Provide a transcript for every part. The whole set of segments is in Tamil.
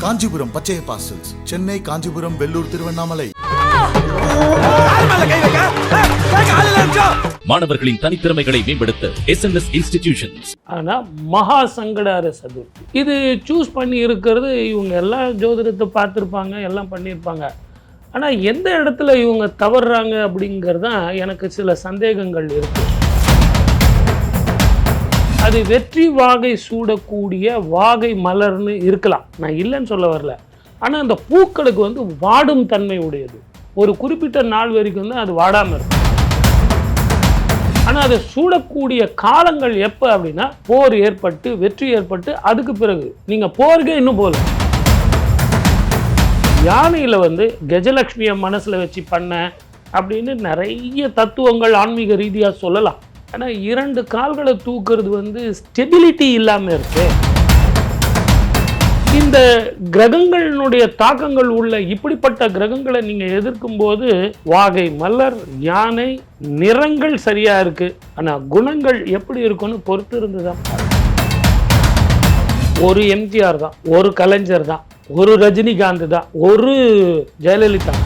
காஞ்சிபுரம் பச்சையப்பா சில்க்ஸ், சென்னை, காஞ்சிபுரம், வெள்ளூர், திருவண்ணாமலை. மாணவர்களின் தனித்திறமைகளை மேம்படுத்த SNS இன்ஸ்டிடியூஷன்ஸ். ஆனா மகா சங்கடார சதுர்த்தி இது சூஸ் பண்ணி இருக்கிறது. இவங்க எல்லாம் ஜோதிடத்தை பார்த்துருப்பாங்க, எல்லாம் பண்ணியிருப்பாங்க. ஆனா எந்த இடத்துல இவங்க தவறுறாங்க அப்படிங்கிறது தான் எனக்கு சில சந்தேகங்கள் இருக்கு. அது வெற்றி வாகை சூடக்கூடிய வாகை மலர்னு இருக்கலாம், நான் இல்லைன்னு சொல்ல வரல. ஆனால் அந்த பூக்களுக்கு வந்து வாடும் தன்மை உடையது. ஒரு குறிப்பிட்ட நாள் வரைக்கும் தான் அது வாடாமல் இருக்கும். ஆனால் அதை சூடக்கூடிய காலங்கள் எப்போ அப்படின்னா, போர் ஏற்பட்டு வெற்றி ஏற்பட்டு அதுக்கு பிறகு. நீங்கள் போருக்கே இன்னும் போகல. யானையில் வந்து கஜலட்சுமியை மனசில் வச்சு பண்ண அப்படின்னு நிறைய தத்துவங்கள் ஆன்மீக ரீதியாக சொல்லலாம். ஆனால் 2 கால்களை தூக்குறது வந்து ஸ்டெபிலிட்டி இல்லாமல் இருக்கு. இந்த கிரகங்களினுடைய தாக்கங்கள் உள்ள இப்படிப்பட்ட கிரகங்களை நீங்கள் எதிர்க்கும் போது வாகை மலர், யானை, நிறங்கள் சரியா இருக்கு. ஆனால் குணங்கள் எப்படி இருக்குன்னு பொறுத்து இருந்துதான். ஒரு எம்ஜிஆர் தான், ஒரு கலைஞர் தான், ஒரு ரஜினிகாந்த் தான், ஒரு ஜெயலலிதா.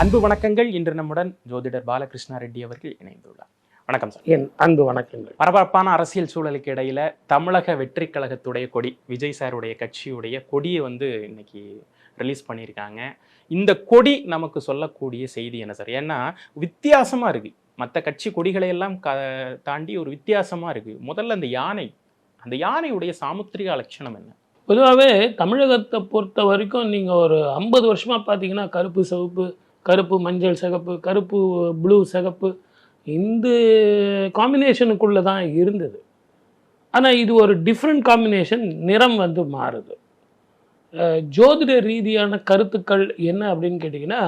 அன்பு வணக்கங்கள். இன்று நம்முடன் ஜோதிடர் பாலகிருஷ்ணா ரெட்டி அவர்கள் இணைந்துள்ளார். வணக்கம் சார். என் அன்பு வணக்கங்கள். பரபரப்பான அரசியல் சூழலுக்கு இடையில தமிழக வெற்றி கழகத்துடைய கொடி, விஜய் சாருடைய கட்சியுடைய கொடியை வந்து இன்னைக்கு ரிலீஸ் பண்ணியிருக்காங்க. இந்த கொடி நமக்கு சொல்லக்கூடிய செய்தி என்ன சார்? ஏன்னா வித்தியாசமா இருக்கு, மற்ற கட்சி கொடிகளை எல்லாம் தாண்டி ஒரு வித்தியாசமா இருக்கு. முதல்ல அந்த யானையுடைய சாமுத்திரிகா லட்சணம் என்ன? பொதுவாகவே தமிழகத்தை பொறுத்த வரைக்கும் நீங்கள் ஒரு 50 வருஷமாக பார்த்தீங்கன்னா கருப்பு சிவப்பு, கருப்பு மஞ்சள் சிகப்பு, கருப்பு ப்ளூ சிகப்பு, இந்த காம்பினேஷனுக்குள்ளே தான் இருந்தது. ஆனால் இது ஒரு டிஃப்ரெண்ட் காம்பினேஷன், நிறம் வந்து மாறுது. ஜோதிட ரீதியான கருத்துக்கள் என்ன அப்படின்னு கேட்டிங்கன்னா,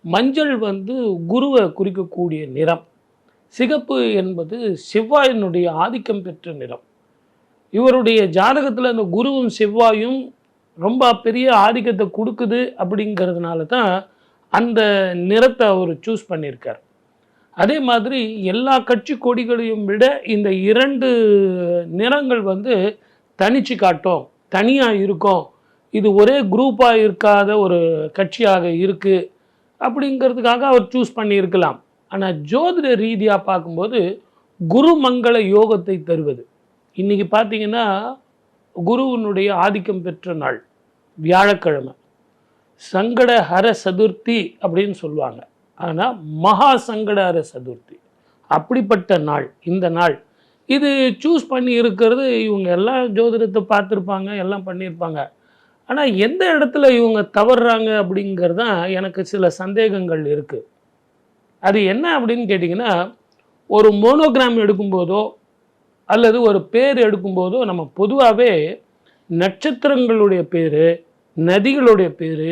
மஞ்சள் வந்து குருவை குறிக்கக்கூடிய நிறம், சிகப்பு என்பது செவ்வாயினுடைய ஆதிக்கம் பெற்ற நிறம். இவருடைய ஜாதகத்தில் அந்த குருவும் செவ்வாயும் ரொம்ப பெரிய ஆதிக்கத்தை கொடுக்குது. அப்படிங்கிறதுனால தான் அந்த நிறத்தை அவர் சூஸ் பண்ணியிருக்கார். அதே மாதிரி எல்லா கட்சி கொடிகளையும் விட இந்த 2 நிறங்கள் வந்து தனிச்சு காட்டும், தனியாக இருக்கும். இது ஒரே குரூப்பாக இருக்காத ஒரு கட்சியாக இருக்குது அப்படிங்கிறதுக்காக அவர் சூஸ் பண்ணியிருக்கலாம். ஆனால் ஜோதிட ரீதியாக பார்க்கும்போது குருமங்கள யோகத்தை தருவது. இன்றைக்கி பார்த்தீங்கன்னா குருவினுடைய ஆதிக்கம் பெற்ற நாள் வியாழக்கிழமை, சங்கடஹர சதுர்த்தி அப்படின்னு சொல்லுவாங்க. ஆனால் மகா சங்கடஹர சதுர்த்தி அப்படிப்பட்ட நாள் இந்த நாள். இது சூஸ் பண்ணி இருக்கிறது. இவங்க எல்லாம் ஜோதிடத்தை பார்த்துருப்பாங்க, எல்லாம் பண்ணியிருப்பாங்க. ஆனால் எந்த இடத்துல இவங்க தவறுறாங்க அப்படிங்கிறது தான் எனக்கு சில சந்தேகங்கள் இருக்குது. அது என்ன அப்படின்னு கேட்டிங்கன்னா, ஒரு மோனோகிராம் எடுக்கும்போதோ அல்லது ஒரு பேர் எடுக்கும்போதோ நம்ம பொதுவாகவே நட்சத்திரங்களுடைய பேர், நதிகளுடைய பேர்,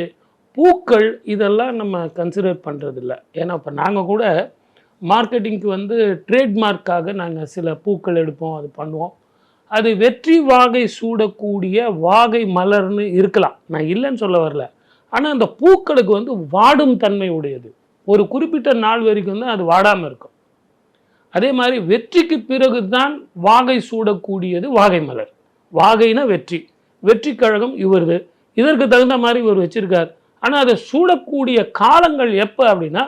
பூக்கள் இதெல்லாம் நம்ம கன்சிடர் பண்ணுறதில்ல. ஏன்னா இப்போ நாங்கள் கூட மார்க்கெட்டிங்க்கு வந்து ட்ரேட்மார்க்காக நாங்கள் சில பூக்கள் எடுப்போம், அது பண்ணுவோம். அது வெற்றி வாகை சூடக்கூடிய வாகை மலர்னு இருக்கலாம், நான் இல்லைன்னு சொல்ல வரல. ஆனால் அந்த பூக்களுக்கு வந்து வாடும் தன்மை உடையது. ஒரு குறிப்பிட்ட நாள் வரைக்கும் தான் அது வாடாமல் இருக்கும். அதே மாதிரி வெற்றிக்கு பிறகு தான் வாகை சூடக்கூடியது வாகை மலர். வாகைனா வெற்றி, வெற்றி கழகம் இவருது. இதற்கு தகுந்த மாதிரி இவர் வச்சிருக்கார். ஆனால் அதை சூடக்கூடிய காலங்கள் எப்போ அப்படின்னா,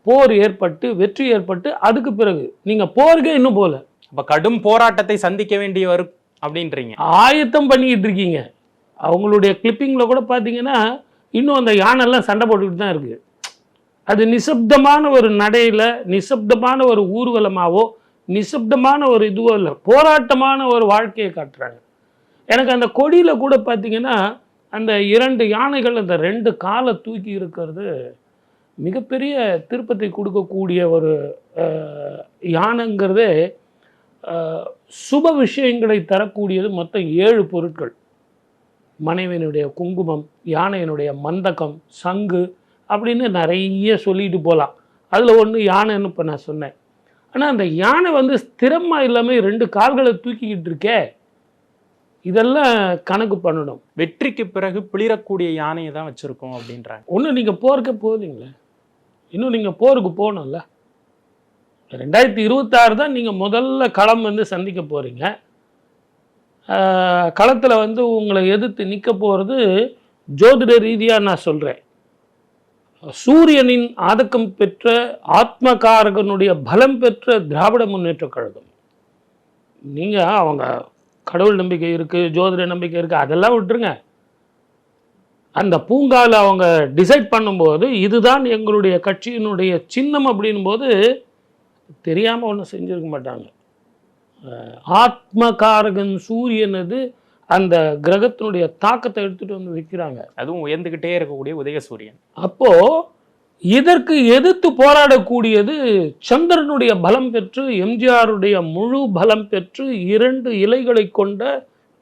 போர் ஏற்பட்டு வெற்றி ஏற்பட்டு அதுக்கு பிறகு. நீங்கள் போருக்கே இன்னும் போகல, அப்போ கடும் போராட்டத்தை சந்திக்க வேண்டிய வரும் அப்படின்றீங்க. ஆயத்தம் பண்ணிக்கிட்டு இருக்கீங்க. அவங்களுடைய கிளிப்பிங்கில் கூட பார்த்தீங்கன்னா இன்னும் அந்த யானைலாம் சண்டை போட்டுக்கிட்டு தான் இருக்குது. அது நிசப்தமான ஒரு நடையில், நிசப்தமான ஒரு ஊர்வலமாவோ, நிசப்தமான ஒரு இதுவோ இல்லை, போராட்டமான ஒரு வாழ்க்கையை காட்டுறாங்க. எனக்கு அந்த கொடியில் கூட பார்த்தீங்கன்னா அந்த 2 யானைகள் அந்த 2 காலை தூக்கி இருக்கிறது மிகப்பெரிய திருப்பத்தை கொடுக்கக்கூடிய ஒரு யானைங்கிறதே. சுப விஷயங்களை தரக்கூடியது மொத்தம் 7 பொருட்கள். மனைவியினுடைய குங்குமம், யானையினுடைய மந்தகம், சங்கு அப்படின்னு நிறைய சொல்லிட்டு போகலாம். அதில் ஒன்று யானைன்னு இப்போ நான் சொன்னேன். ஆனால் அந்த யானை வந்து ஸ்திரமாக இல்லாமல் 2 கால்களை தூக்கிக்கிட்டு இருக்கே, இதெல்லாம் கணக்கு பண்ணணும். வெற்றிக்கு பிறகு பிளிரக்கூடிய யானையை தான் வச்சுருக்கோம் அப்படின்றாங்க. ஒன்று நீங்கள் போருக்கே போகிறீங்களே, இன்னும் நீங்கள் போருக்கு போகணும்ல. 2026 தான் நீங்கள் முதல்ல களம் வந்து சந்திக்க போகிறீங்க. களத்தில் வந்து உங்களை எதிர்த்து நிற்க போகிறது ஜோதிட ரீதியாக நான் சொல்கிறேன். சூரியனின் ஆதிக்கம் பெற்ற ஆத்மகாரகனுடைய பலம் பெற்ற திராவிட முன்னேற்ற கழகம். நீங்கள் அவங்க கடவுள் நம்பிக்கை இருக்குது, ஜோதிட நம்பிக்கை இருக்குது, அதெல்லாம் விட்டுருங்க. அந்த பூங்காவில் அவங்க டிசைட் பண்ணும்போது இதுதான் எங்களுடைய கட்சியினுடைய சின்னம் அப்படின்னும் போது தெரியாமல் ஒன்றும் செஞ்சுருக்க மாட்டாங்க. ஆத்மகாரகன் சூரியனது அந்த கிரகத்தினுடைய தாக்கத்தை எடுத்துகிட்டு வந்து வைக்கிறாங்க. அதுவும் உயர்ந்துக்கிட்டே இருக்கக்கூடிய உதய சூரியன். அப்போது இதற்கு எதிர்த்து போராடக்கூடியது சந்திரனுடைய பலம் பெற்று எம்ஜிஆருடைய முழு பலம் பெற்று 2 இலைகளை கொண்ட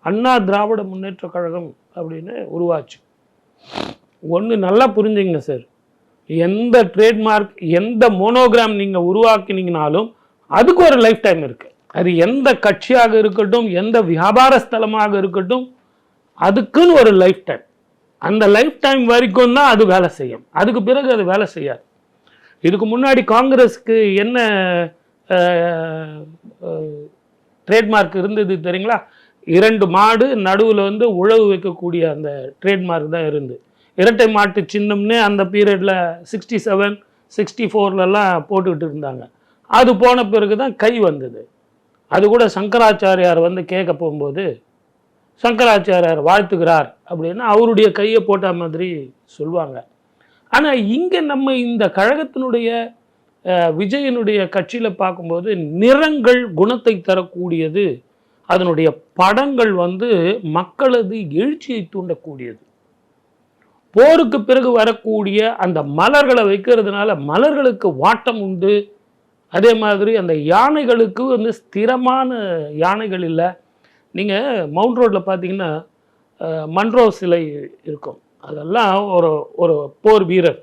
அண்ணா திராவிட முன்னேற்ற கழகம் அப்படின்னு உருவாச்சு. ஒன்று நல்லா புரிஞ்சுங்க சார், எந்த ட்ரேட்மார்க் எந்த மோனோகிராம் நீங்கள் உருவாக்கினீங்கனாலும் அதுக்கு ஒரு லைஃப் டைம் இருக்குது. அது எந்த கட்சியாக இருக்கட்டும், எந்த வியாபார ஸ்தலமாக இருக்கட்டும், அதுக்குன்னு ஒரு லைஃப் டைம். அந்த லைஃப் டைம் வரைக்கும் தான் அது வேலை செய்யும், அதுக்கு பிறகு அது வேலை செய்யாது. இதுக்கு முன்னாடி காங்கிரஸுக்கு என்ன ட்ரேட்மார்க் இருந்தது தெரியுங்களா? 2 மாடு நடுவில் வந்து உழவு வைக்கக்கூடிய அந்த ட்ரேட்மார்க் தான் இருந்து. இரட்டை மாட்டு சின்னம்னே அந்த பீரியடில் 67, 64லலாம் போட்டுக்கிட்டு இருந்தாங்க. அது போன பிறகு தான் கை வந்தது. அது கூட சங்கராச்சாரியார் வந்து கேட்க போகும்போது சங்கராச்சாரியார் வாழ்த்துக்கிறார் அப்படின்னா அவருடைய கையை போட்ட மாதிரி சொல்லுவாங்க. ஆனால் இங்கே நம்ம இந்த கழகத்தினுடைய விஜயனுடைய கட்சியில் பார்க்கும்போது நிறங்கள் குணத்தை தரக்கூடியது, அதனுடைய படங்கள் வந்து மக்களது எழுச்சியை தூண்டக்கூடியது. போருக்கு பிறகு வரக்கூடிய அந்த மலர்களை வைக்கிறதுனால மலர்களுக்கு வாட்டம் உண்டு. அதே மாதிரி அந்த யானைகளுக்கு வந்து ஸ்திரமான யானைகள் இல்லை. நீங்கள் மவுண்ட் ரோட்டில் பார்த்தீங்கன்னா மன்ரோ சிலை இருக்கும். அதெல்லாம் ஒரு போர் வீரர்.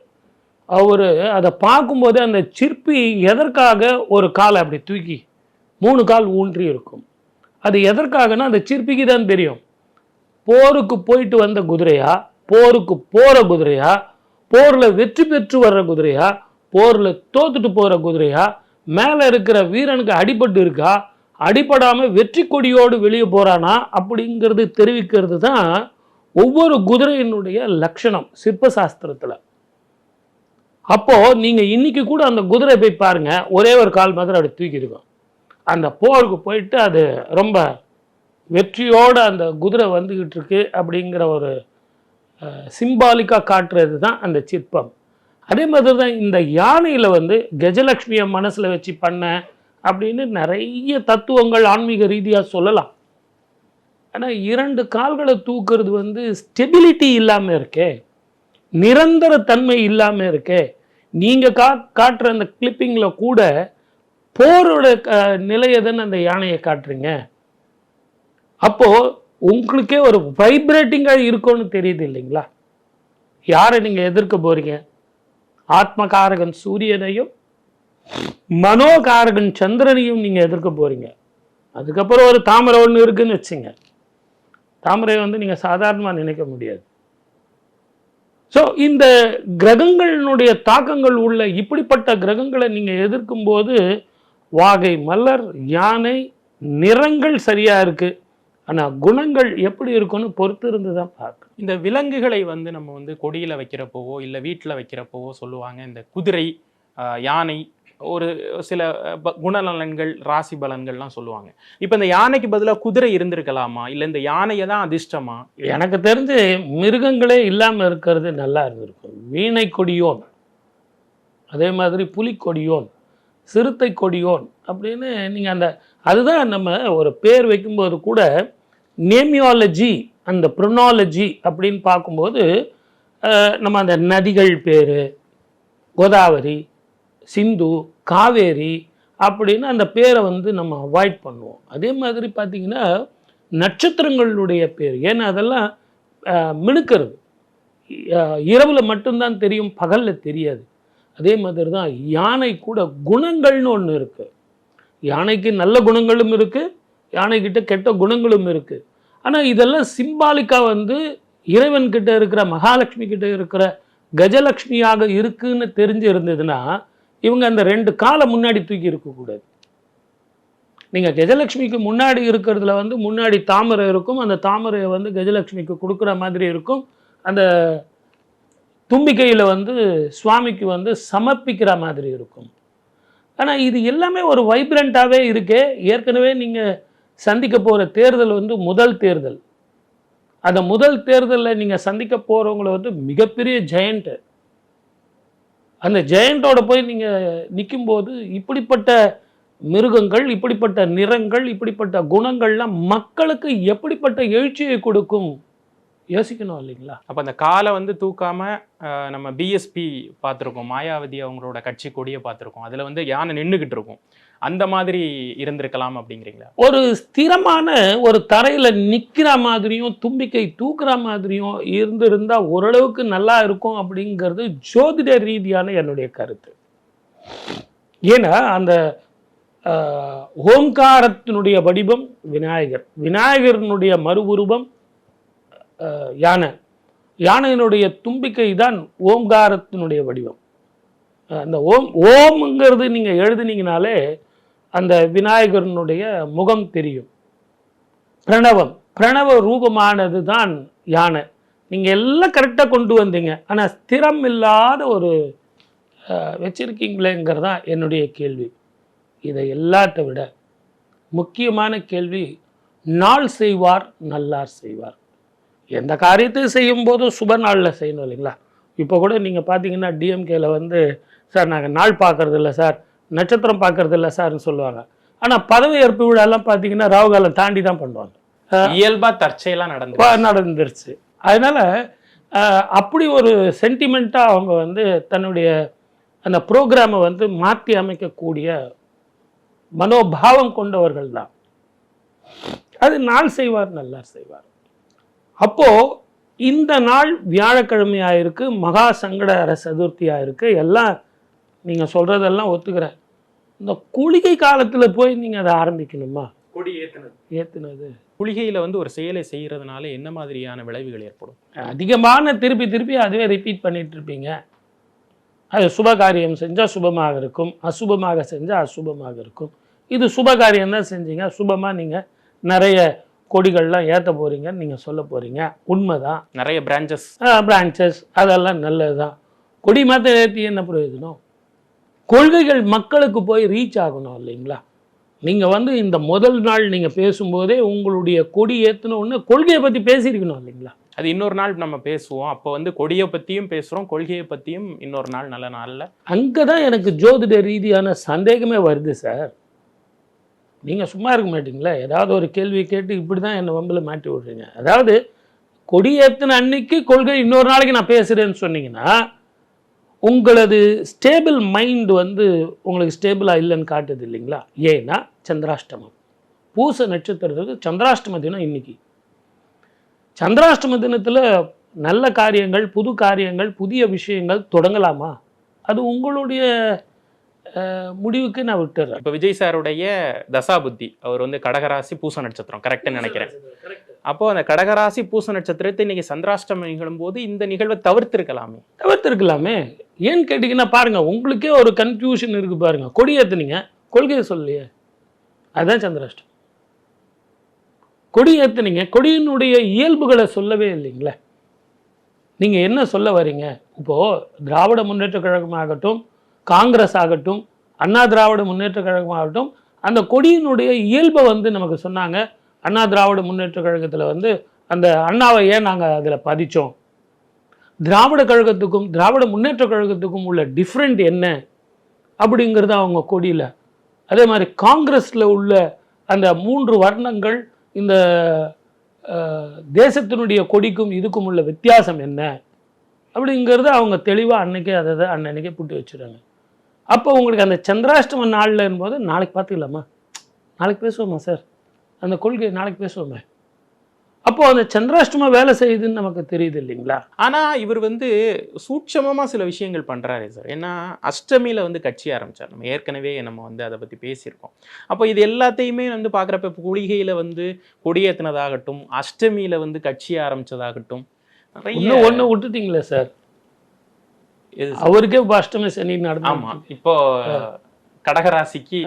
அவர் அதை பார்க்கும்போது அந்த சிற்பி எதற்காக ஒரு காலை அப்படி தூக்கி 3 கால் ஊன்றி இருக்கும். அது எதற்காகனா அந்த சிற்பிக்கு தான் தெரியும். போருக்கு போயிட்டு வந்த குதிரையா, போருக்கு போகிற குதிரையா, போரில் வெற்றி பெற்று வர்ற குதிரையா, போரில் தோத்துட்டு போகிற குதிரையா, மேலே இருக்கிற வீரனுக்கு அடிபட்டு இருக்கா, அடிபடாமல் வெற்றி கொடியோடு வெளியே போகிறானா அப்படிங்கிறது தெரிவிக்கிறது தான் ஒவ்வொரு குதிரையினுடைய லட்சணம் சிற்பசாஸ்திரத்தில். அப்போது நீங்கள் இன்றைக்கி கூட அந்த குதிரை போய் பாருங்கள், ஒரே ஒரு கால் மாதிரி அப்படி தூக்கியிருக்கும். அந்த போருக்கு போயிட்டு அது ரொம்ப வெற்றியோடு அந்த குதிரை வந்துக்கிட்டு இருக்கு அப்படிங்கிற ஒரு சிம்பாலிக்காக காட்டுறது தான் அந்த சிற்பம். அதே மாதிரி தான் இந்த யானையில் வந்து கஜலக்ஷ்மியை மனசில் வச்சு பண்ண அப்படின்னு நிறைய தத்துவங்கள் ஆன்மீக ரீதியாக சொல்லலாம். ஆனால் 2 கால்களை தூக்குறது வந்து ஸ்டெபிலிட்டி இல்லாமல் இருக்கே, நிரந்தர தன்மை இல்லாமல் இருக்கே. நீங்கள் காட்டுற அந்த கிளிப்பிங்கில் கூட போரோட நிலையை தானே அந்த யானையை காட்டுறீங்க. அப்போது உங்களுக்கே ஒரு வைப்ரேட்டிங்காக இருக்கும்னு தெரியுது இல்லைங்களா? யாரை நீங்கள் எதிர்க்க போகிறீங்க? ஆத்மகாரகன் சூரியனையும் மனோகாரகன் சந்திரனையும் நீங்கள் எதிர்க்க போகிறீங்க. அதுக்கப்புறம் ஒரு தாமரை ஒன்று இருக்குன்னு வச்சுங்க. தாமரை வந்து நீங்கள் சாதாரணமாக நினைக்க முடியாது. ஸோ இந்த கிரகங்களினுடைய தாக்கங்கள் உள்ள இப்படிப்பட்ட கிரகங்களை நீங்கள் எதிர்க்கும்போது வாகை மலர், யானை, நிறங்கள் சரியாக இருக்குது. ஆனால் குணங்கள் எப்படி இருக்குன்னு பொறுத்து இருந்து தான் பார்க்கணும். இந்த விலங்குகளை வந்து நம்ம வந்து கொடியில் வைக்கிறப்போவோ இல்லை வீட்டில் வைக்கிறப்போவோ சொல்லுவாங்க, இந்த குதிரை, யானை, ஒரு சில குணநலன்கள், ராசி பலன்கள்லாம் சொல்லுவாங்க. இப்போ இந்த யானைக்கு பதிலாக குதிரை இருந்திருக்கலாமா, இல்லை இந்த யானையை தான் அதிர்ஷ்டமா? எனக்கு தெரிஞ்சு மிருகங்களே இல்லாமல் இருக்கிறது நல்லா இருந்திருக்கும். வீணை கொடியோன், அதே மாதிரி புலிக்கொடியோன், சிறுத்தை கொடியோன் அப்படின்னு நீங்கள் அந்த அதுதான் நம்ம ஒரு பேர் வைக்கும்போது கூட நேமியாலஜி அந்த ப்ரொனாலஜி அப்படின்னு பார்க்கும்போது நம்ம அந்த நதிகள் பேர் கோதாவரி, சிந்து, காவேரி அப்படின்னு அந்த பேரை வந்து நம்ம அவாய்ட் பண்ணுவோம். அதே மாதிரி பார்த்திங்கன்னா நட்சத்திரங்களுடைய பேர், ஏன்னா அதெல்லாம் மினுக்கிறது, இரவில் மட்டும்தான் தெரியும், பகலில் தெரியாது. அதே மாதிரி தான் யானை கூட குணங்கள்னு ஒன்று இருக்குது. யானைக்கு நல்ல குணங்களும் இருக்குது, யானைக்கிட்ட கெட்ட குணங்களும் இருக்குது. ஆனால் இதெல்லாம் சிம்பாலிக்காக வந்து இறைவன்கிட்ட இருக்கிற மகாலட்சுமி கிட்ட இருக்கிற கஜலக்ஷ்மியாக இருக்குன்னு தெரிஞ்சு இருந்ததுன்னா இவங்க அந்த 2 காலை முன்னாடி தூக்கி இருக்கக்கூடாது. நீங்கள் கஜலட்சுமிக்கு முன்னாடி இருக்கிறதுல வந்து முன்னாடி தாமரை இருக்கும், அந்த தாமரையை வந்து கஜலட்சுமிக்கு கொடுக்குற மாதிரி இருக்கும், அந்த தும்பிக்கையில் வந்து சுவாமிக்கு வந்து சமர்ப்பிக்கிற மாதிரி இருக்கும். ஆனால் இது எல்லாமே ஒரு வைப்ரண்ட்டாகவே இருக்கே. ஏற்கனவே நீங்கள் சந்திக்க போகிற தேர்தல் வந்து முதல் தேர்தல். அந்த முதல் தேர்தலில் நீங்கள் சந்திக்க போகிறவங்கள வந்து மிகப்பெரிய ஜெயண்ட்டு. அந்த ஜெயண்டோட போய் நீங்கள் நிற்கும்போது இப்படிப்பட்ட மிருகங்கள், இப்படிப்பட்ட நிறங்கள், இப்படிப்பட்ட குணங்கள்லாம் மக்களுக்கு எப்படிப்பட்ட எழுச்சியை கொடுக்கும் யோசிக்கணும் இல்லைங்களா? அப்போ அந்த காலை வந்து தூக்காம நம்ம பிஎஸ்பி பார்த்துருக்கோம், மாயாவதி அவங்களோட கட்சி கொடியை பார்த்துருக்கோம், அதில் வந்து யானை நின்றுக்கிட்டு இருக்கும். அந்த மாதிரி இருந்திருக்கலாம் அப்படிங்கிறீங்களா? ஒரு ஸ்திரமான ஒரு தரையில் நிற்கிற மாதிரியும் தும்பிக்கை தூக்குற மாதிரியும் இருந்திருந்தா ஓரளவுக்கு நல்லா இருக்கும் அப்படிங்கிறது ஜோதிட ரீதியான என்னுடைய கருத்து. ஏன்னா அந்த ஓம்காரத்தினுடைய வடிவம் விநாயகர், விநாயகரனுடைய மறு உருவம் யானை, யானையினுடைய தும்பிக்கை தான் ஓம்காரத்தினுடைய வடிவம். அந்த ஓம்ங்கிறது நீங்கள் எழுதுனீங்கனாலே அந்த விநாயகரனுடைய முகம் தெரியும். பிரணவ ரூபமானது தான் யானை. நீங்கள் எல்லாம் கரெக்டாக கொண்டு வந்தீங்க, ஆனால் ஸ்திரம் இல்லாத ஒரு வச்சிருக்கீங்களேங்கிறது தான் என்னுடைய கேள்வி. இதை எல்லாத்த விட முக்கியமான கேள்வி, நாள் செய்வார் நல்லார் செய்வார். எந்த காரியத்தை செய்யும் போதும் சுப நாளில் செய்யணும் இல்லைங்களா? இப்போ கூட நீங்கள் பார்த்தீங்கன்னா டிஎம்கேல வந்து சார் நாங்கள் நாள் பார்க்கறது இல்லை சார், நட்சத்திரம் பார்க்கறது இல்லை சார்னு சொல்லுவாங்க. ஆனால் பதவி ஏற்பு விழாலாம் பார்த்தீங்கன்னா ராகுகாலம் தாண்டி தான் பண்ணுவாங்க. இயல்பாக தற்செயலாக நடந்துருச்சு. அதனால அப்படி ஒரு சென்டிமெண்ட்டாக அவங்க வந்து தன்னுடைய அந்த ப்ரோக்ராமை வந்து மாற்றி அமைக்கக்கூடிய மனோபாவம் கொண்டவர்கள் தான். அது நாள் செய்வார் நல்லார் செய்வார். அப்போ இந்த நாள் வியாழக்கிழமையாக இருக்கு, மகா சங்கடஹர சதுர்த்தியாக இருக்கு, எல்லாம் நீங்கள் சொல்றதெல்லாம் ஒத்துக்கிறேன். இந்த குளிகை காலத்தில் போய் நீங்கள் அதை ஆரம்பிக்கணுமா? கொடி ஏத்துனது குளிகையில் வந்து ஒரு செயலை செய்கிறதுனால என்ன மாதிரியான விளைவுகள் ஏற்படும்? அதிகமான திருப்பி அதுவே ரிப்பீட் பண்ணிட்டு இருப்பீங்க. அது சுபகாரியம் செஞ்சால் சுபமாக இருக்கும், அசுபமாக செஞ்சால் அசுபமாக இருக்கும். இது சுபகாரியம் தான் செஞ்சீங்க, சுபமாக நீங்கள் நிறைய கொடிகள்லாம் ஏற்ற போகிறீங்கன்னு நீங்கள் சொல்ல போகிறீங்க. உண்மைதான், நிறைய பிரான்ச்சஸ் அதெல்லாம் நல்லது தான். கொடி மாற்ற ஏற்றி என்ன பிரயோஜனம்? கொள்கைகள் மக்களுக்கு போய் ரீச் ஆகணும் இல்லைங்களா? நீங்கள் வந்து இந்த முதல் நாள் நீங்கள் பேசும்போதே உங்களுடைய கொடி ஏற்றின ஒன்று கொள்கையை பற்றி பேசியிருக்கணும் இல்லைங்களா? அது இன்னொரு நாள் நம்ம பேசுவோம். அப்போ வந்து கொடியை பற்றியும் பேசுகிறோம், கொள்கையை பற்றியும் இன்னொரு நாள் நல்ல நாளில். அங்கே தான் எனக்கு ஜோதிட ரீதியான சந்தேகமே வருது சார். நீங்கள் சும்மா இருக்க மாட்டீங்களா? ஏதாவது ஒரு கேள்வி கேட்டு இப்படி தான் என்னை வம்பில் மாட்டி விட்றீங்க. அதாவது கொடியேற்றின அன்னைக்கு கொள்கை இன்னொரு நாளைக்கு நான் பேசுகிறேன்னு சொன்னீங்கன்னா உங்களது ஸ்டேபிள் மைண்ட் வந்து உங்களுக்கு ஸ்டேபிளாக இல்லைன்னு காட்டுது இல்லைங்களா? ஏன்னா சந்திராஷ்டமம், பூச நட்சத்திரத்துக்கு சந்திராஷ்டம தினம் இன்னைக்கு. சந்திராஷ்டம தினத்தில் நல்ல காரியங்கள், புது காரியங்கள், புதிய விஷயங்கள் தொடங்கலாமா? அது உங்களுடைய முடிவுக்கு நான் விட்டுறேன். இப்போ விஜய் சாருடைய தசாபுத்தி, அவர் வந்து கடகராசி பூச நட்சத்திரம் கரெக்டுன்னு நினைக்கிறேன். அப்போ அந்த கடகராசி பூச நட்சத்திரத்தை இன்னைக்கு சந்திராஷ்டமம் நிகழும் போது இந்த நிகழ்வை தவிர்த்திருக்கலாமே. ஏன்னு கேட்டீங்கன்னா பாருங்க, உங்களுக்கே ஒரு கன்ஃபியூஷன் இருக்கு பாருங்க. கொடி ஏத்துனீங்க, கொள்கையை சொல்லலையே, அதுதான் சந்திராஷ்டம். கொடி ஏத்துனீங்க, கொடியினுடைய இயல்புகளை சொல்லவே இல்லைங்களே. நீங்க என்ன சொல்ல வரீங்க? இப்போ திராவிட முன்னேற்ற கழகம் ஆகட்டும், காங்கிரஸ் ஆகட்டும், அண்ணா திராவிட முன்னேற்ற கழகம் ஆகட்டும், அந்த கொடியினுடைய இயல்பை வந்து நமக்கு சொன்னாங்க. அண்ணா திராவிட முன்னேற்ற கழகத்தில் வந்து அந்த அண்ணாவை ஏன் நாங்கள் அதில் பதிச்சோம், திராவிட கழகத்துக்கும் திராவிட முன்னேற்ற கழகத்துக்கும் உள்ள டிஃப்ரெண்ட் என்ன அப்படிங்கிறது அவங்க கொடியில். அதே மாதிரி காங்கிரஸில் உள்ள அந்த 3 வர்ணங்கள் இந்த தேசத்தினுடைய கொடிக்கும் இதுக்கும் உள்ள வித்தியாசம் என்ன அப்படிங்கிறது அவங்க தெளிவாக அன்னைக்கே புட்டு வச்சுருக்காங்க. அப்போ உங்களுக்கு அந்த சந்திராஷ்டம நாளில் என்பது நாளைக்கு பார்த்துக்கலாமா, நாளைக்கு பேசுவோமா சார், அந்த கொள்கை நாளைக்கு பேசுவோமே. அப்போ அந்த சந்திராஷ்டம வேலை செய்யுதுன்னு நமக்கு தெரியுது இல்லைங்களா? ஆனால் இவர் வந்து சூட்சமமாக சில விஷயங்கள் பண்ணுறாரு சார். ஏன்னா அஷ்டமியில் வந்து கட்சி ஆரம்பித்தார், நம்ம ஏற்கனவே நம்ம வந்து அதை பற்றி பேசியிருக்கோம். அப்போ இது எல்லாத்தையுமே வந்து பார்க்குறப்ப இப்போ குளிகையில் வந்து கொடியேற்றினதாகட்டும், அஷ்டமியில் வந்து கட்சி ஆரம்பித்ததாகட்டும், இன்னும் ஒன்று விட்டுட்டீங்களே சார். அவருக்கே இப்போ அஷ்டமி சனி நடந்து. ஆமாம், இப்போ கடகராசிக்கு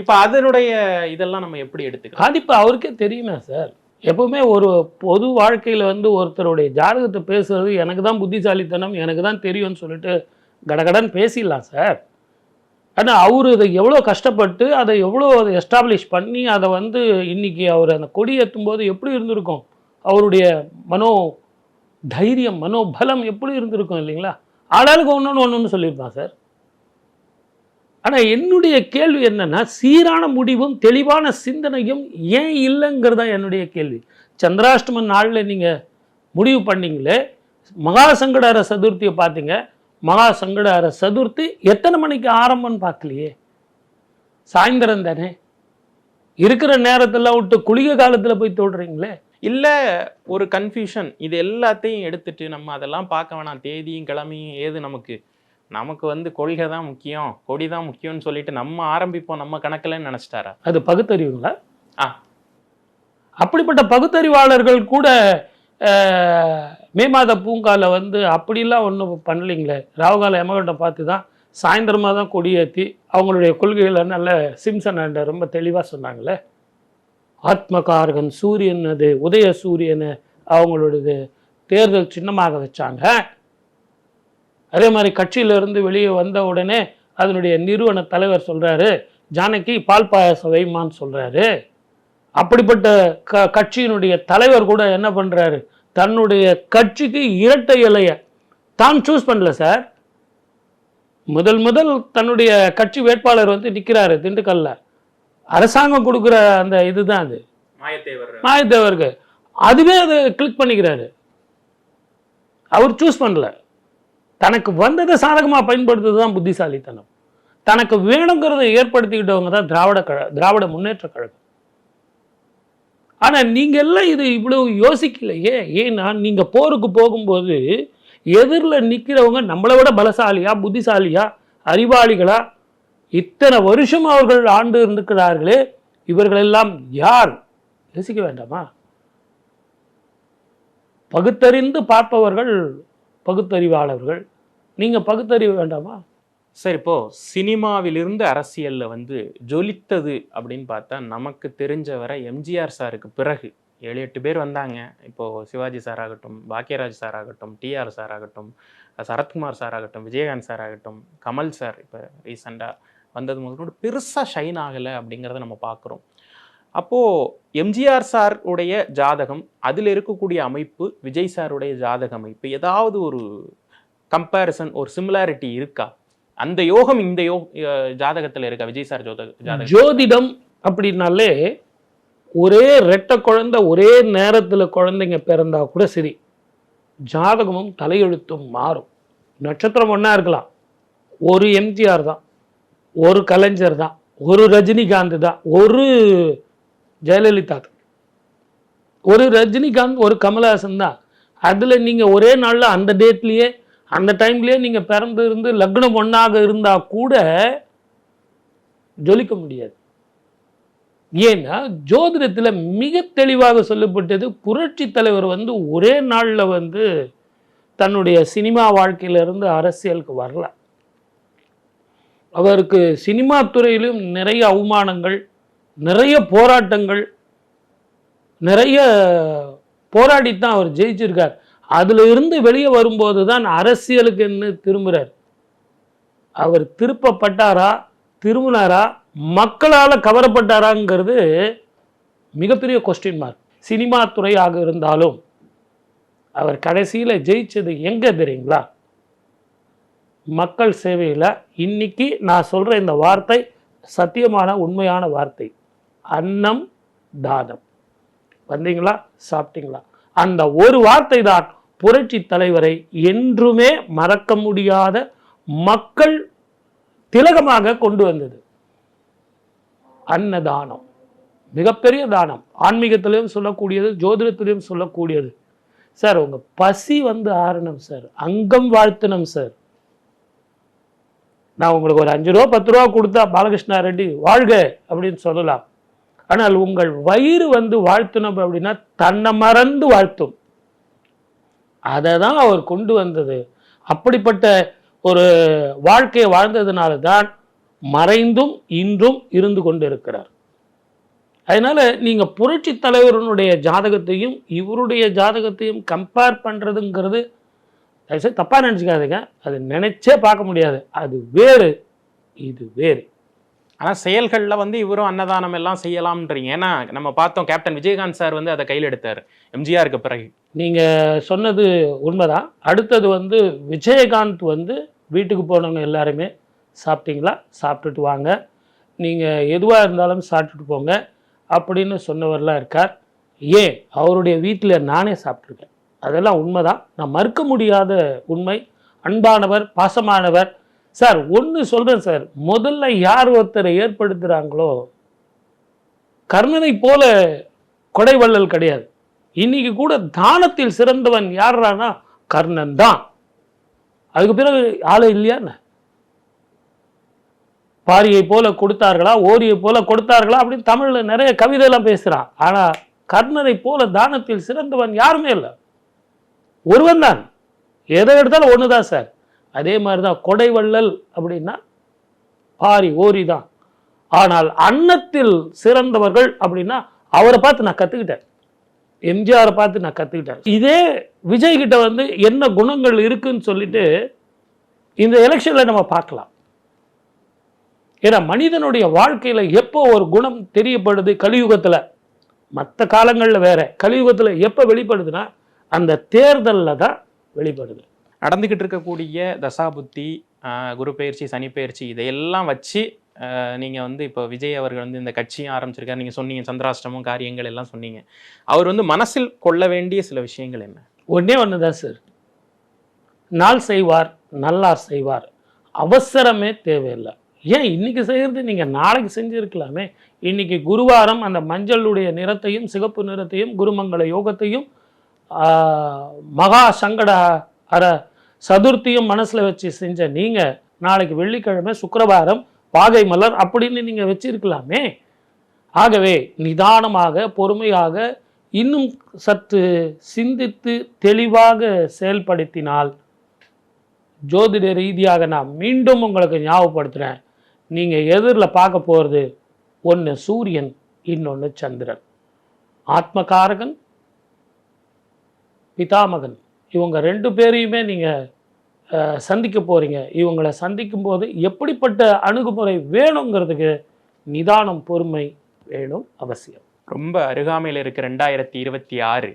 இப்ப அதனுடைய இதெல்லாம் நம்ம எப்படி எடுத்துக்கலாம்? பாதிப்பு அவருக்கே தெரியுமே சார். எப்பவுமே ஒரு பொது வாழ்க்கையில வந்து ஒருத்தருடைய ஜாதகத்தை பேசுறது எனக்கு தான் புத்திசாலித்தனம், எனக்கு தான் தெரியும்னு சொல்லிட்டு கடகடன் பேசிடலாம் சார். ஆனால் அவர் இதை எவ்வளோ கஷ்டப்பட்டு அதை எவ்வளோ அதை எஸ்டாப்ளிஷ் பண்ணி அதை வந்து இன்னைக்கு அவர் அந்த கொடி ஏற்றும் போது எப்படி இருந்திருக்கும், அவருடைய மனோ தைரியம் மனோபலம் எப்படி இருந்திருக்கும் இல்லைங்களா? ஆளாளுக்கு ஒன்று சொல்லியிருப்பான் சார். ஆனால் என்னுடைய கேள்வி என்னன்னா, சீரான முடிவும் தெளிவான சிந்தனையும் ஏன் இல்லைங்கிறது தான் என்னுடைய கேள்வி. சந்திராஷ்டம நாளில் நீங்கள் முடிவு பண்ணீங்களே, மகா சங்கடார சதுர்த்தியை பார்த்தீங்க. மகா சங்கடார சதுர்த்தி எத்தனை மணிக்கு ஆரம்பம்னு பார்க்கலையே, சாயந்தரம் தானே. இருக்கிற நேரத்தில் விட்டு குளிகை காலத்தில் போய் தொடுறீங்களே. இல்லை ஒரு கன்ஃபியூஷன், இது எல்லாத்தையும் எடுத்துட்டு நம்ம அதெல்லாம் பார்க்க வேணாம், தேதியும் கிழமையும் ஏது நமக்கு வந்து கொள்கை தான் முக்கியம், கொடி தான் முக்கியம்னு சொல்லிட்டு நம்ம ஆரம்பிப்போம் நம்ம கணக்கில்னு நினச்சிட்டாரா? அது பகுத்தறிவுங்களா? ஆ, அப்படிப்பட்ட பகுத்தறிவாளர்கள் கூட மே மாத பூங்கால வந்து அப்படிலாம் ஒன்றும் பண்ணலைங்களே. ராகுகால யமகண்டம் பார்த்து தான் சாயந்தரமாக தான் கொடியேற்றி அவங்களுடைய கொள்கைகளை நல்ல சிம்சன் அண்ட் ரொம்ப தெளிவாக சொன்னாங்களே. ஆத்மகாரகன் சூரியன், அது உதய சூரியனை அவங்களோடது தேர்தல் சின்னமாக வச்சாங்க. அதே மாதிரி கட்சியிலிருந்து வெளியே வந்த உடனே அதனுடைய நிறுவன தலைவர் சொல்கிறாரு, ஜானகி பால் பாயாசம் வைமான்னு சொல்கிறாரு. அப்படிப்பட்ட கட்சியினுடைய தலைவர் கூட என்ன பண்ணுறாரு, தன்னுடைய கட்சிக்கு இரட்டை இலையை தான் சூஸ் பண்ணல சார். முதல் தன்னுடைய கட்சி வேட்பாளர் வந்து நிற்கிறாரு திண்டுக்கல்ல. அரசாங்கம் கொடுக்குற அந்த இதுதான் அது, மாயத்தேவருக்கு. அதுவே அதை கிளிக் பண்ணிக்கிறாரு. அவர் சூஸ் பண்ணல, தனக்கு வந்ததை சாதகமாக பயன்படுத்துறது தான் புத்திசாலித்தனம். தனக்கு வேணுங்கிறத ஏற்படுத்திக்கிட்டவங்க தான் திராவிட முன்னேற்ற கழகம். ஆனால் நீங்கள் எல்லாம் இது இவ்வளவு யோசிக்கலையே. ஏன்னா நீங்கள் போருக்கு போகும்போது எதிரில் நிற்கிறவங்க நம்மளை விட பலசாலியா, புத்திசாலியா, அறிவாளிகளா, இத்தனை வருஷம் அவர்கள் ஆண்டு இருக்கிறார்களே, இவர்களெல்லாம் யார் யோசிக்க வேண்டாமா? பகுத்தறிந்து பார்ப்பவர்கள் பகுத்தறிவாளர்கள். நீங்கள் பகுத்தறிவு வேண்டாமா? சரி, இப்போ சினிமாவிலிருந்து அரசியலில் வந்து ஜொலித்தது அப்படின்னு பார்த்தா நமக்கு தெரிஞ்ச வரை எம்ஜிஆர் சாருக்கு பிறகு 7-8 பேர் வந்தாங்க. இப்போது சிவாஜி சார் ஆகட்டும், பாக்கியராஜ் சார் ஆகட்டும், டிஆர் சார் ஆகட்டும், சரத்குமார் சார் ஆகட்டும், விஜயகாந்த் சார் ஆகட்டும், கமல் சார் இப்போ ரீசெண்டாக வந்தது முதலோடு பெருசாக ஷைன் ஆகலை அப்படிங்கிறத நம்ம பார்க்குறோம். அப்போது எம்ஜிஆர் சார் உடைய ஜாதகம், அதில் இருக்கக்கூடிய அமைப்பு, விஜய் சாருடைய ஜாதக அமைப்பு, ஏதாவது ஒரு கம்பேரிசன், ஒரு சிமிலாரிட்டி இருக்கா? அந்த யோகம் இந்த ஜாதகத்தில் இருக்கா? விஜய் சார் ஜாதகம் ஜோதிடம் அப்படின்னாலே ஒரே ரெட்டை குழந்தை ஒரே நேரத்தில் குழந்தைங்க பிறந்தா கூட சரி, ஜாதகமும் தலையெழுத்தும் மாறும். நட்சத்திரம் ஒன்றா இருக்கலாம், ஒரு எம்ஜிஆர் தான், ஒரு கலைஞர் தான், ஒரு ரஜினிகாந்த் தான், ஒரு ஜெயலலிதா தான், ஒரு ரஜினிகாந்த், ஒரு கமல்ஹாசன் தான். அதில் நீங்கள் ஒரே நாளில் அந்த டேட்லேயே அந்த டைம்லேயே நீங்கள் பிறந்து இருந்து லக்னம் ஒன்றாக இருந்தால் கூட ஜொலிக்க முடியாது. ஏன்னா ஜோதிடத்தில் மிக தெளிவாக சொல்லப்பட்டது, புரட்சி தலைவர் வந்து ஒரே நாளில் வந்து தன்னுடைய சினிமா வாழ்க்கையிலிருந்து அரசியலுக்கு வரல. அவருக்கு சினிமா துறையிலும் நிறைய அவமானங்கள், நிறைய போராட்டங்கள், நிறைய போராடித்தான் அவர் ஜெயிச்சிருக்கார். அதில் இருந்து வெளியே வரும்போது தான் அரசியலுக்குன்னு திரும்புகிறார். அவர் திருப்பப்பட்டாரா, திரும்பினாரா, மக்களால் கவரப்பட்டாராங்கிறது மிகப்பெரிய கொஸ்டின் மார்க். சினிமா துறையாக இருந்தாலும் அவர் கடைசியில் ஜெயிச்சது எங்கே தெரியுங்களா? மக்கள் சேவையில். இன்னைக்கு நான் சொல்கிற இந்த வார்த்தை சத்தியமான உண்மையான வார்த்தை. அன்னம் தானம். வந்தீங்களா, சாப்பிட்டீங்களா, அந்த ஒரு வார்த்தை தான் புரட்சி தலைவரை என்றுமே மறக்க முடியாத மக்கள் திலகமாக கொண்டு வந்தது. அன்னதானம் மிகப்பெரிய தானம். ஆன்மீகத்திலையும் சொல்லக்கூடியது, ஜோதிடத்திலையும் சொல்லக்கூடியது. சார் உங்க பசி வந்து ஆறணும் சார், அங்கம் வாழ்த்தணும் சார். நான் உங்களுக்கு ஒரு 5 ரூபா 10 ரூபா கொடுத்தா பாலகிருஷ்ணா ரெட்டி வாழ்க அப்படின்னு சொல்லலாம். ஆனால் உங்கள் வயிறு வந்து வாழ்த்தணும் அப்படின்னா தன்னை மறந்து வாழ்த்தும். அதை தான் அவர் கொண்டு வந்தது. அப்படிப்பட்ட ஒரு வாழ்க்கையை வாழ்ந்ததுனால தான் மறைந்தும் இன்றும் இருந்து கொண்டிருக்கிறார். அதனால நீங்க புரட்சி தலைவருடைய ஜாதகத்தையும் இவருடைய ஜாதகத்தையும் கம்பேர் பண்றதுங்கிறது தப்பா நினைச்சுக்காதீங்க. அது நினைச்சே பார்க்க முடியாது. அது வேறு, இது வேறு. ஆனா செயல்கள்ல வந்து இவரும் அன்னதானம் எல்லாம் செய்யலாம்ன்றீங்க. ஏன்னா நம்ம பார்த்தோம் கேப்டன் விஜயகாந்த் சார் வந்து அதை கையில் எடுத்தார் எம்ஜிஆருக்கு பிறகு. நீங்க சொன்னது உண்மைதான். அடுத்தது வந்து விஜயகாந்த் வந்து வீட்டுக்கு போனவங்க எல்லாருமே சாப்பிட்டீங்களா, சாப்பிட்டுட்டு வாங்க, நீங்கள் எதுவாக இருந்தாலும் சாப்பிட்டுட்டு போங்க அப்படின்னு சொன்னவர்லாம் இருக்கார். ஏன் அவருடைய வீட்டில் நானே சாப்பிட்ருக்கேன். அதெல்லாம் உண்மைதான், நான் மறுக்க முடியாத உண்மை. அன்பானவர், பாசமானவர். சார் ஒன்று சொல்கிறேன் சார், முதல்ல யார் ஒருத்தரை ஏற்படுத்துகிறாங்களோ, கர்ணனை போல கொடைவள்ளல் கிடையாது. இன்னைக்கு கூட தானத்தில் சிறந்தவன் யாரானா கர்ணன் தான். அதுக்கு பிறகு ஆளு இல்லையா? பாரியை போல கொடுத்தார்களா, ஓரியை போல கொடுத்தார்களா அப்படின்னு தமிழ்ல நிறைய கவிதையெல்லாம் பேசுறான். ஆனா கர்ணனை போல தானத்தில் சிறந்தவன் யாருமே இல்லை, ஒருவன் தான். எதை எடுத்தாலும் ஒண்ணுதான் சார். அதே மாதிரிதான் கொடைவள்ளல் அப்படின்னா பாரி ஓரி தான். ஆனால் அன்னத்தில் சிறந்தவர்கள் அப்படின்னா அவரை பார்த்து நான் கத்துக்கிட்டேன், எம்ஜிஆரை பார்த்து நான் கத்துக்கிட்டேன். இதே விஜய் கிட்ட வந்து என்ன குணங்கள் இருக்குன்னு சொல்லிட்டு இந்த எலெக்ஷன்ல நம்ம பார்க்கலாம். ஏன்னா மனிதனுடைய வாழ்க்கையில எப்போ ஒரு குணம் தெரியப்படுது கலியுகத்துல, மற்ற காலங்கள்ல வேற, கலியுகத்துல எப்ப வெளிப்படுதுன்னா அந்த தேர்தலில் தான் வெளிப்படுது. நடந்துகிட்டு இருக்கக்கூடிய தசாபுத்தி, குரு பயிற்சி, சனி பயிற்சி, இதையெல்லாம் வச்சு நீங்க வந்து இப்போ விஜய் அவர்கள் வந்து இந்த கட்சியும் ஆரம்பிச்சிருக்காரு. நீங்க சொன்னீங்க சந்திராஷ்டமம் காரியங்கள் எல்லாம் சொன்னீங்க. அவர் வந்து மனசில் கொள்ள வேண்டிய சில விஷயங்கள் என்ன? ஒன்னே ஒண்ணுதான் சார், நாள் செய்வார் நல்லார் செய்வார், அவசரமே தேவையில்லை. ஏன் இன்னைக்கு செய்யறது நீங்க நாளைக்கு செஞ்சிருக்கலாமே. இன்னைக்கு குருவாரம், அந்த மஞ்சளுடைய நிறத்தையும் சிகப்பு நிறத்தையும் குருமங்கள யோகத்தையும் மகா சங்கட அர சதுர்த்தியும் மனசுல வச்சு செஞ்ச நீங்க நாளைக்கு வெள்ளிக்கிழமை சுக்கிரவாரம் பாகை மலர் அப்படின்னு நீங்க வச்சிருக்கலாமே. ஆகவே நிதானமாக பொறுமையாக இன்னும் சற்று சிந்தித்து தெளிவாக செயல்படுத்தினால், ஜோதிட ரீதியாக நான் மீண்டும் உங்களுக்கு ஞாபகப்படுத்துகிறேன், நீங்கள் எதிரில் பார்க்க போகிறது ஒன்று சூரியன், இன்னொன்று சந்திரன். ஆத்மகாரகன், பிதாமகன், இவங்க ரெண்டு பேரையுமே நீங்கள் சந்திக்க போகிறீங்க. இவங்களை சந்திக்கும் போது எப்படிப்பட்ட அணுகுமுறை வேணுங்கிறதுக்கு நிதானம், பொறுமை வேணும், அவசியம். ரொம்ப அருகாமையில் இருக்க 2026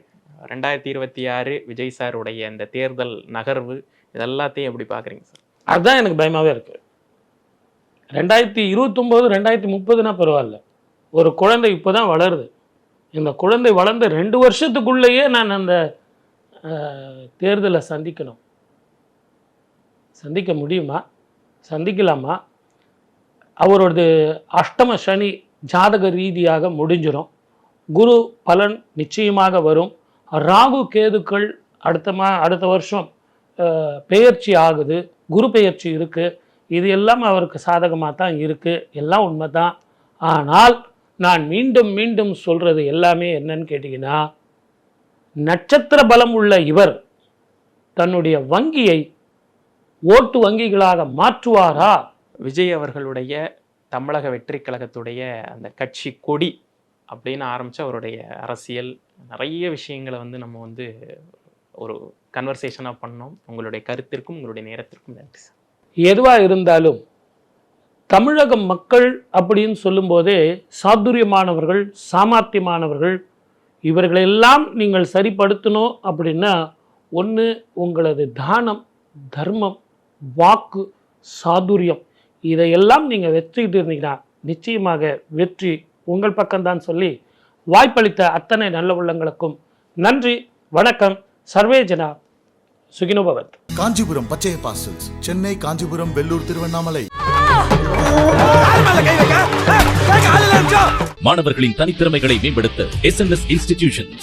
விஜய் சாருடைய இந்த தேர்தல் நகர்வு இதெல்லாத்தையும் எப்படி பார்க்குறீங்க சார்? அதுதான் எனக்கு பயமாகவே இருக்கு. 2029 2030னா பரவாயில்ல, ஒரு குழந்தை இப்போ தான் வளருது. இந்த குழந்தை வளர்ந்த 2 வருஷத்துக்குள்ளேயே நான் அந்த தேர்தலை சந்திக்கணும். சந்திக்க முடியுமா? சந்திக்கலாமா? அவரோடது அஷ்டம சனி ஜாதக ரீதியாக முடிஞ்சிடும். குரு பலன் நிச்சயமாக வரும். ராகு கேதுக்கள் அடுத்த வருஷம் பெயர்ச்சி ஆகுது, குரு பெயர்ச்சி இருக்குது. இது எல்லாம் அவருக்கு சாதகமாக தான் இருக்குது, எல்லாம் உண்மை தான். ஆனால் நான் மீண்டும் மீண்டும் சொல்கிறது எல்லாமே என்னன்னு கேட்டிங்கன்னா, நட்சத்திர பலம் உள்ள இவர் தன்னுடைய வங்கியை ஓட்டு வங்கிகளாக மாற்றுவாரா? விஜய் அவர்களுடைய தமிழக வெற்றி கழகத்துடைய அந்த கட்சி கொடி அப்படின்னு ஆரம்பித்து அவருடைய அரசியல் நிறைய விஷயங்களை வந்து நம்ம வந்து ஒரு கன்வர்சேஷனாக பண்ணோம். உங்களுடைய கருத்திற்கும் உங்களுடைய நேரத்திற்கும் நன்றி சார். எதுவாக இருந்தாலும் தமிழக மக்கள் அப்படின்னு சொல்லும்போதே சாதுரியமானவர்கள், சாமர்த்தியமானவர்கள், இவர்களெல்லாம் நீங்கள் சரிப்படுத்தணும் அப்படின்னா ஒன்று உங்களது தானம், தர்மம், வாக்கு, சாதுரியம், இதையெல்லாம் நீங்கள் வச்சுக்கிட்டு இருந்தீங்கன்னா நிச்சயமாக வெற்றி உங்கள் பக்கம்தான் சொல்லி வாய்ப்பளித்த அத்தனை நல்ல உள்ளங்களுக்கும் நன்றி, வணக்கம். சர்வே ஜனா சுகினோ பவத். காஞ்சிபுரம் பச்சையப்பா சில்க்ஸ், சென்னை, காஞ்சிபுரம், வெள்ளூர், திருவண்ணாமலை. மாணவர்களின் தனித்திறமைகளை மேம்படுத்த SNS இன்ஸ்டிடியூஷன்ஸ்